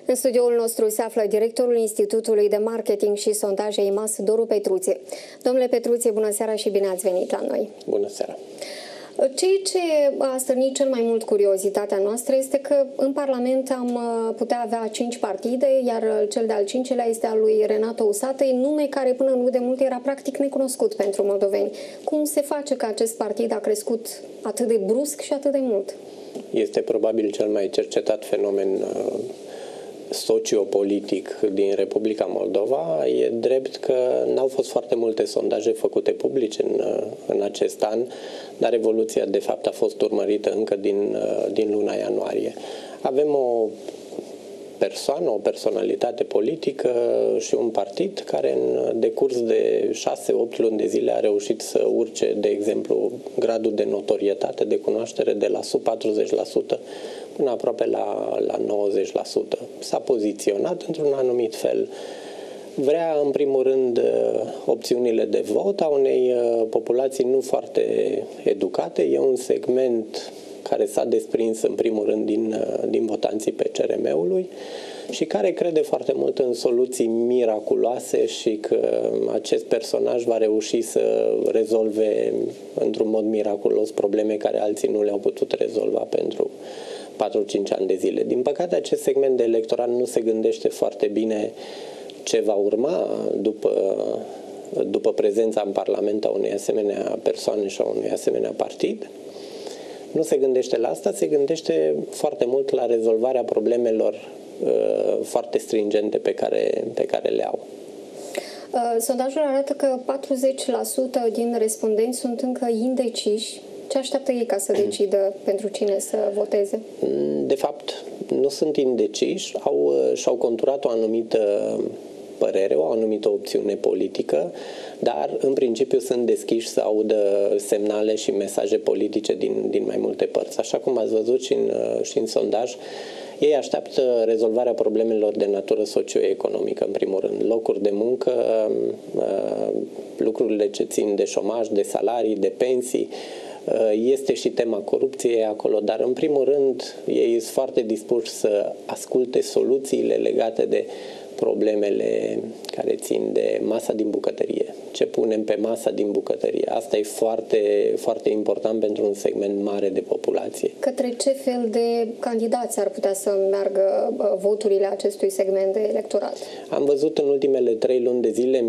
În studioul nostru se află directorul Institutului de Marketing și Sondaje IMAS, Doru Petruție. Domnule Petruție, bună seara și bine ați venit la noi. Bună seara! Ceea ce a stârnit cel mai mult curiozitatea noastră este că în Parlament am putea avea 5 partide, iar cel de-al 5-lea este al lui Renato Usatăi, nume care până nu de mult era practic necunoscut pentru moldoveni. Cum se face că acest partid a crescut atât de brusc și atât de mult? Este probabil cel mai cercetat fenomen sociopolitic din Republica Moldova. E drept că n-au fost foarte multe sondaje făcute publice în acest an, dar evoluția de fapt a fost urmărită încă din luna ianuarie. Avem o persoană, o personalitate politică și un partid care în decurs de 6-8 luni de zile a reușit să urce, de exemplu, gradul de notorietate, de cunoaștere de la sub 40% până aproape la 90%. S-a poziționat într-un anumit fel. Vrea, în primul rând, opțiunile de vot a unei populații nu foarte educate. E un segment care s-a desprins în primul rând din votanții PCRM-ului și care crede foarte mult în soluții miraculoase și că acest personaj va reuși să rezolve într-un mod miraculos probleme care alții nu le-au putut rezolva pentru 4-5 ani de zile. Din păcate, acest segment de electorat nu se gândește foarte bine ce va urma după prezența în Parlament a unei asemenea persoane și a unui asemenea partid. Nu se gândește la asta, se gândește foarte mult la rezolvarea problemelor foarte stringente pe care le au. Sondajul arată că 40% din respondenți sunt încă indeciși. Ce așteaptă ei ca să decidă pentru cine să voteze? De fapt, nu sunt indeciși, și-au conturat o anumită părere, o anumită opțiune politică, dar în principiu sunt deschiși să audă semnale și mesaje politice din mai multe părți. Așa cum ați văzut și în sondaj, ei așteaptă rezolvarea problemelor de natură socioeconomică, în primul rând. Locuri de muncă, lucrurile ce țin de șomaj, de salarii, de pensii. Este și tema corupției acolo, dar în primul rând ei sunt foarte dispuși să asculte soluțiile legate de problemele care țin de masa din bucătărie. Ce punem pe masa din bucătărie? Asta e foarte, foarte important pentru un segment mare de populație. Către ce fel de candidați ar putea să meargă voturile acestui segment de electorat? Am văzut în ultimele 3 luni de zile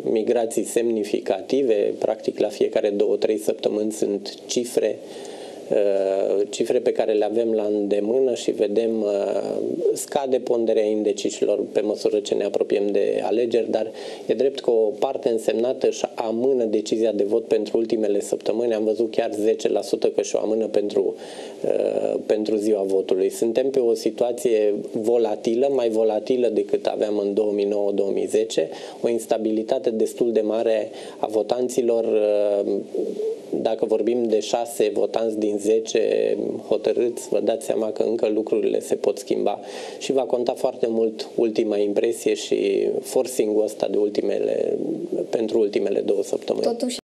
migrații semnificative, practic la fiecare 2-3 săptămâni sunt cifre pe care le avem la îndemână și vedem scade ponderea indecișilor pe măsură ce ne apropiem de alegeri, dar e drept că o parte însemnată își amână decizia de vot pentru ultimele săptămâni. Am văzut chiar 10% că și-o amână pentru ziua votului. Suntem pe o situație volatilă, mai volatilă decât aveam în 2009-2010, o instabilitate destul de mare a votanților. Dacă vorbim de 6 votanți din 10 hotărâți, vă dați seama că încă lucrurile se pot schimba și va conta foarte mult ultima impresie și forcing-ul ăsta pentru ultimele 2 săptămâni. Totuși